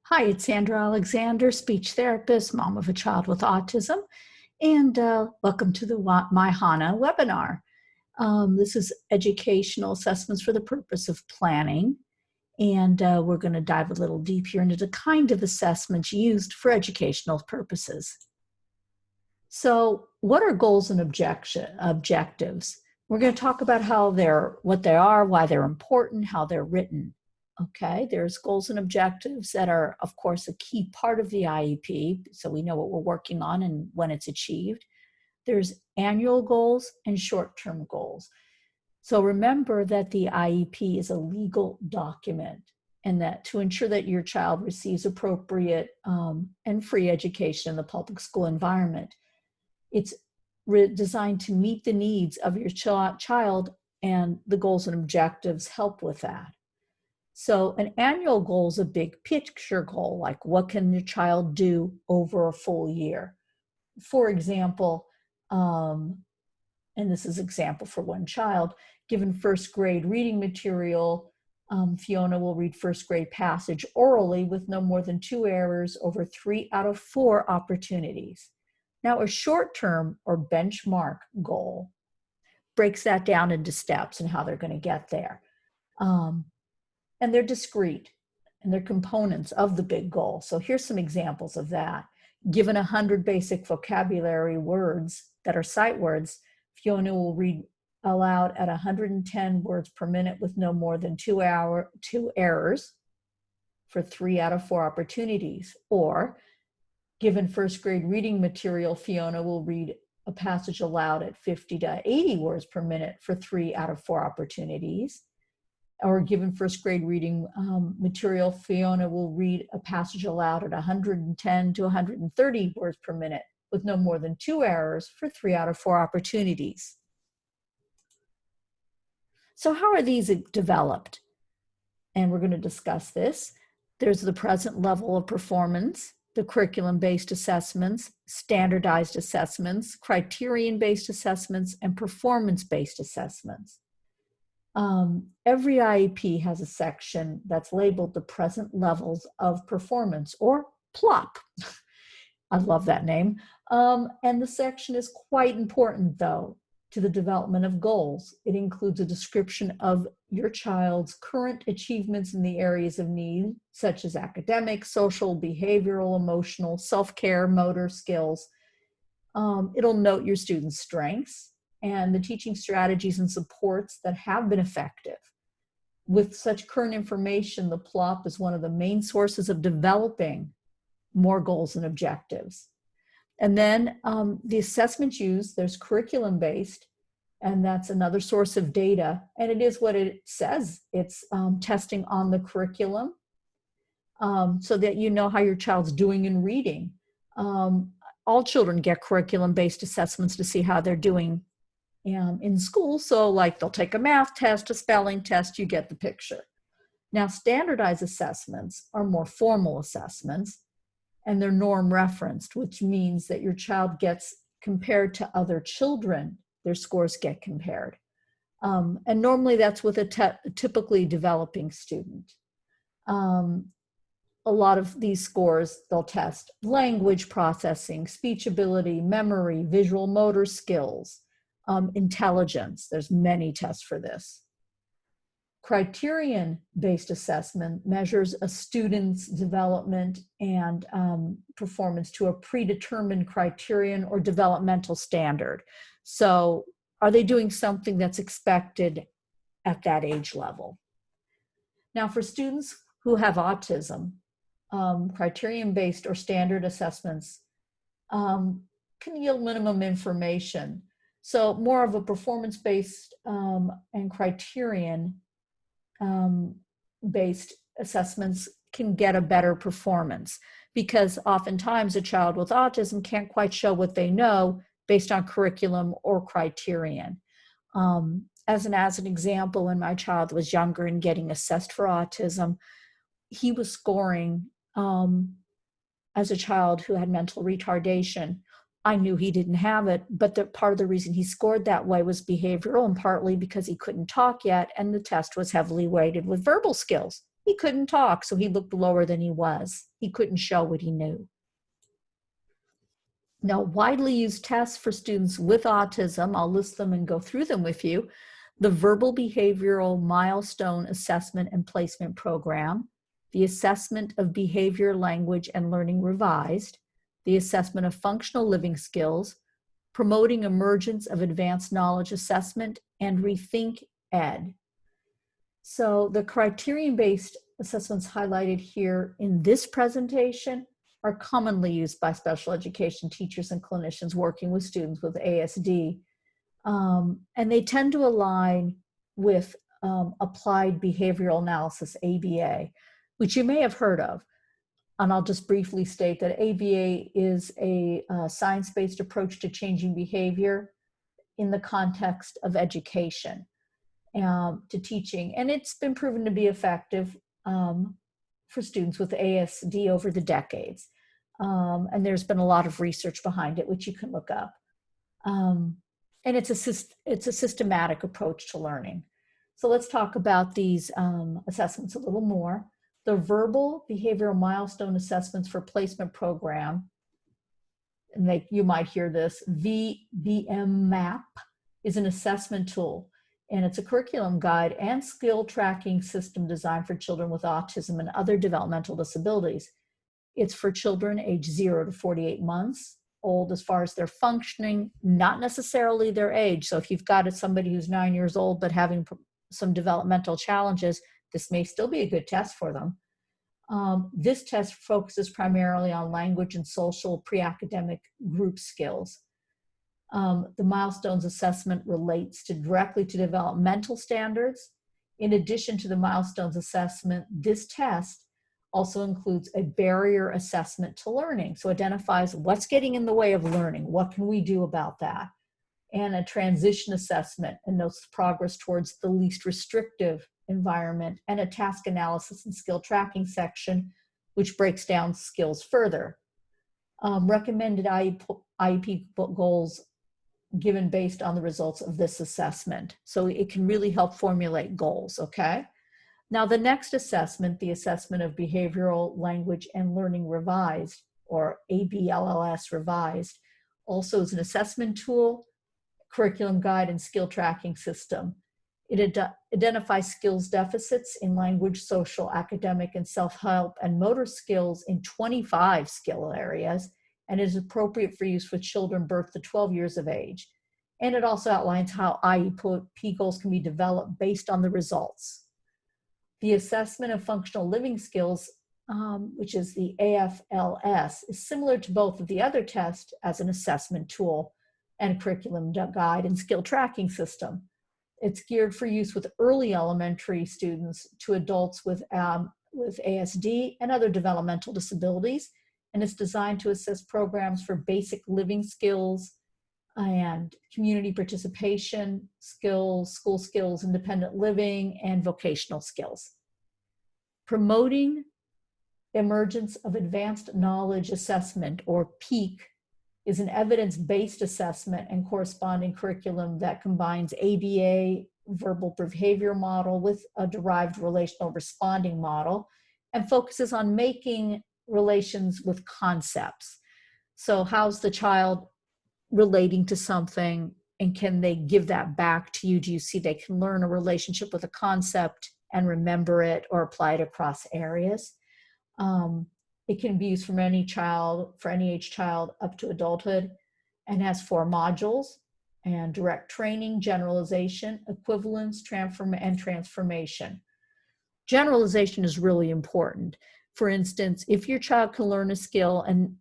Hi, it's Sandra Alexander, speech therapist, mom of a child with autism, and welcome to the My HANA webinar. This is educational assessments for the purpose of planning, and we're going to dive a little deep here into the kind of assessments used for educational purposes. So, what are goals and objectives? We're going to talk about what they are, why they're important, how they're written. Okay, there's goals and objectives that are, of course, a key part of the IEP, so we know what we're working on and when it's achieved. There's annual goals and short-term goals. So remember that the IEP is a legal document, and that to ensure that your child receives appropriate and free education in the public school environment, it's designed to meet the needs of your child, and the goals and objectives help with that. So an annual goal is a big picture goal, like what can your child do over a full year? For example, and this is example for one child, given first grade reading material, Fiona will read first grade passage orally with no more than 2 errors over 3 out of 4 opportunities. Now, a short-term or benchmark goal breaks that down into steps and how they're going to get there. And they're discrete, and they're components of the big goal. So here's some examples of that. Given 100 basic vocabulary words that are sight words, Fiona will read aloud at 110 words per minute with no more than 2 errors for 3 out of 4 opportunities. Or, given first grade reading material, Fiona will read a passage aloud at 50 to 80 words per minute for 3 out of 4 opportunities. Or given first grade reading material, Fiona will read a passage aloud at 110 to 130 words per minute with no more than 2 errors for 3 out of 4 opportunities. So how are these developed? And we're going to discuss this. There's the present level of performance, the curriculum-based assessments, standardized assessments, criterion-based assessments, and performance-based assessments. Every IEP has a section that's labeled the present levels of performance, or PLOP. I love that name. And the section is quite important, though, to the development of goals. It includes a description of your child's current achievements in the areas of need, such as academic, social, behavioral, emotional, self-care, motor skills. It'll note your students' strengths and the teaching strategies and supports that have been effective. With such current information, the PLOP is one of the main sources of developing more goals and objectives. And then the assessments used, there's curriculum-based, and that's another source of data. And it is what it says. It's testing on the curriculum so that you know how your child's doing in reading. All children get curriculum-based assessments to see how they're doing in school. So like they'll take a math test, a spelling test, you get the picture. Now, standardized assessments are more formal assessments, and they're norm referenced, which means that your child gets compared to other children. Their scores get compared. And normally that's with a typically developing student. A lot of these scores, they'll test language processing, speech ability, memory, visual motor skills, intelligence. There's many tests for this. Criterion-based assessment measures a student's development and performance to a predetermined criterion or developmental standard. So are they doing something that's expected at that age level? Now, for students who have autism, criterion-based or standard assessments can yield minimum information. So more of a performance-based and criterion-based assessments can get a better performance, because oftentimes a child with autism can't quite show what they know based on curriculum or criterion. As an example, when my child was younger and getting assessed for autism, he was scoring as a child who had mental retardation. I knew he didn't have it, but part of the reason he scored that way was behavioral, and partly because he couldn't talk yet, and the test was heavily weighted with verbal skills, He couldn't talk, so he looked lower than he was. He couldn't show what he knew. Now, widely used tests for students with autism, I'll list them and go through them with you. The Verbal Behavioral Milestone Assessment and Placement Program, the Assessment of Behavior, Language, and Learning Revised, the Assessment of Functional Living Skills, Promoting Emergence of Advanced Knowledge Assessment, and Rethink Ed. So the criterion-based assessments highlighted here in this presentation are commonly used by special education teachers and clinicians working with students with ASD. And they tend to align with applied behavioral analysis, ABA, which you may have heard of. And I'll just briefly state that ABA is a science-based approach to changing behavior in the context of education, to teaching. And it's been proven to be effective for students with ASD over the decades. And there's been a lot of research behind it, which you can look up. And it's a systematic approach to learning. So let's talk about these assessments a little more. The Verbal Behavioral Milestone Assessments for Placement Program, and you might hear this, VBMMAP, is an assessment tool. And it's a curriculum guide and skill tracking system designed for children with autism and other developmental disabilities. It's for children age 0 to 48 months old as far as their functioning, not necessarily their age. So if you've got somebody who's 9 years old but having some developmental challenges, this may still be a good test for them. This test focuses primarily on language and social pre-academic group skills. The milestones assessment relates directly to developmental standards. In addition to the milestones assessment, this test also includes a barrier assessment to learning. So identifies what's getting in the way of learning, what can we do about that? And a transition assessment and notes progress towards the least restrictive environment, and a task analysis and skill tracking section, which breaks down skills further. Recommended IEP goals given based on the results of this assessment. So it can really help formulate goals, okay? Now the next assessment, the Assessment of Behavioral, Language, and Learning Revised, or ABLLS Revised, also is an assessment tool, curriculum guide, and skill tracking system. It identifies skills deficits in language, social, academic, and self-help and motor skills in 25 skill areas, and is appropriate for use with children birth to 12 years of age. And it also outlines how IEP goals can be developed based on the results. The Assessment of Functional Living Skills, which is the AFLS, is similar to both of the other tests as an assessment tool and curriculum guide and skill tracking system. It's geared for use with early elementary students to adults with ASD and other developmental disabilities, and it's designed to assess programs for basic living skills and community participation skills, school skills, independent living, and vocational skills. Promoting Emergence of Advanced Knowledge Assessment, or PEAK, is an evidence-based assessment and corresponding curriculum that combines ABA verbal behavior model with a derived relational responding model and focuses on making relations with concepts. So how's the child relating to something, and can they give that back to you? Do you see they can learn a relationship with a concept and remember it or apply it across areas? It can be used for any child, for any age child up to adulthood, and has 4 modules: and direct training, generalization, equivalence, and transformation. Generalization is really important. For instance, if your child can learn a skill, and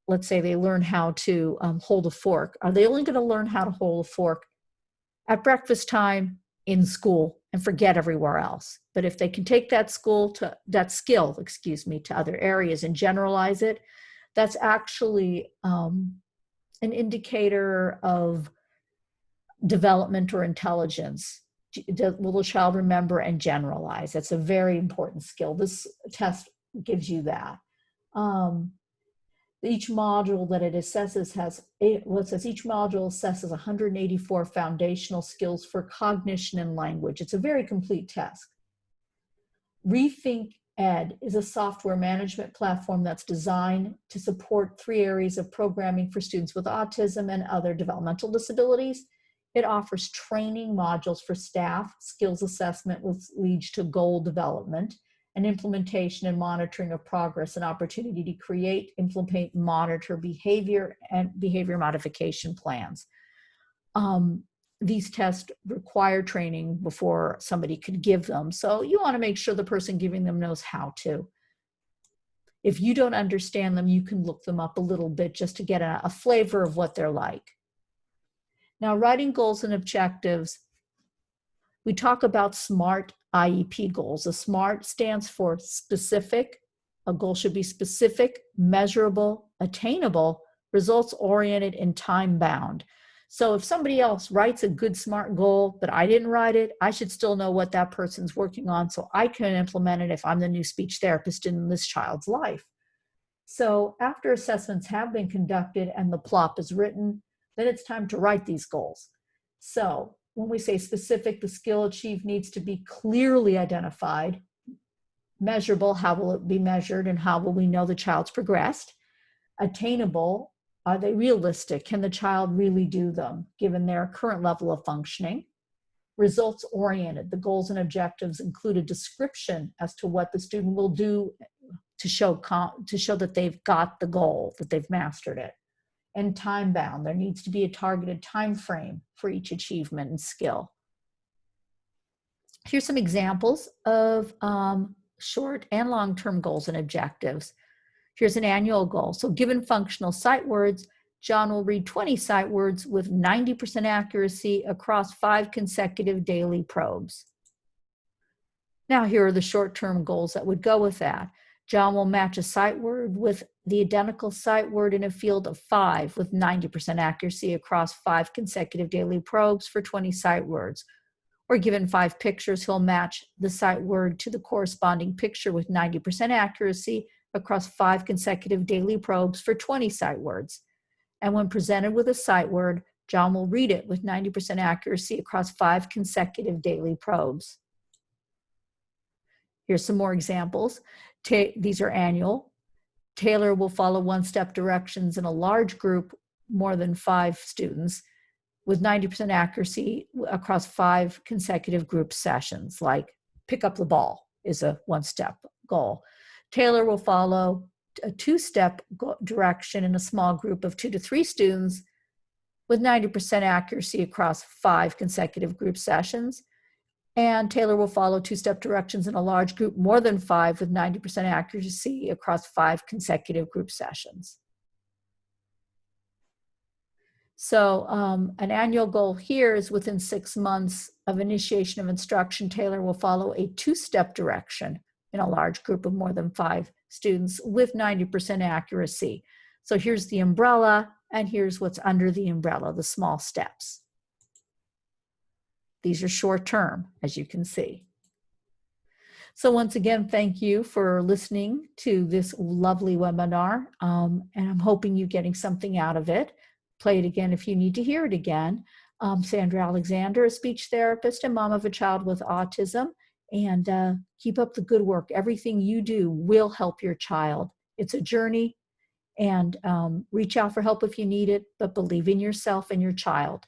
let's say they learn how to hold a fork, are they only going to learn how to hold a fork at breakfast time in school and forget everywhere else? But if they can take that skill to other areas and generalize it, that's actually an indicator of development or intelligence. Will the child remember and generalize? That's a very important skill. This test gives you that. Each module that it assesses each module assesses 184 foundational skills for cognition and language. It's a very complete test. Rethink Ed is a software management platform that's designed to support 3 areas of programming for students with autism and other developmental disabilities. It offers training modules for staff, skills assessment, which leads to goal development, and implementation and monitoring of progress, and opportunity to create, implement, monitor behavior and behavior modification plans. These tests require training before somebody could give them. So you want to make sure the person giving them knows how to. If you don't understand them, you can look them up a little bit just to get a flavor of what they're like. Now, writing goals and objectives, we talk about SMART IEP goals. A SMART stands for specific. A goal should be specific, measurable, attainable, results-oriented, and time-bound. So if somebody else writes a good SMART goal, but I didn't write it, I should still know what that person's working on so I can implement it if I'm the new speech therapist in this child's life. So after assessments have been conducted and the plop is written, then it's time to write these goals. So when we say specific, the skill achieved needs to be clearly identified. Measurable, how will it be measured and how will we know the child's progressed? Attainable, are they realistic? Can the child really do them given their current level of functioning? Results oriented, the goals and objectives include a description as to what the student will do to show that they've got the goal, that they've mastered it. And time bound, there needs to be a targeted time frame for each achievement and skill. Here's some examples of short and long-term goals and objectives. Here's an annual goal. So given functional sight words, John will read 20 sight words with 90% accuracy across 5 consecutive daily probes. Now here are the short-term goals that would go with that. John will match a sight word with the identical sight word in a field of 5 with 90% accuracy across 5 consecutive daily probes for 20 sight words. Or given 5 pictures, he'll match the sight word to the corresponding picture with 90% accuracy across 5 consecutive daily probes for 20 sight words. And when presented with a sight word, John will read it with 90% accuracy across 5 consecutive daily probes. Here's some more examples. These are annual. Taylor will follow 1-step directions in a large group, more than 5 students, with 90% accuracy across 5 consecutive group sessions, like pick up the ball is a 1-step goal. Taylor will follow a 2-step direction in a small group of 2 to 3 students with 90% accuracy across 5 consecutive group sessions. And Taylor will follow 2-step directions in a large group, more than 5, with 90% accuracy across 5 consecutive group sessions. So an annual goal here is within 6 months of initiation of instruction, Taylor will follow a 2-step direction in a large group of more than 5 students with 90% accuracy. So here's the umbrella, and here's what's under the umbrella, the small steps. These are short term, as you can see. So once again, thank you for listening to this lovely webinar, and I'm hoping you're getting something out of it. Play it again if you need to hear it again. Sandra Alexander, a speech therapist and mom of a child with autism, and keep up the good work. Everything you do will help your child. It's a journey, and reach out for help if you need it, but believe in yourself and your child.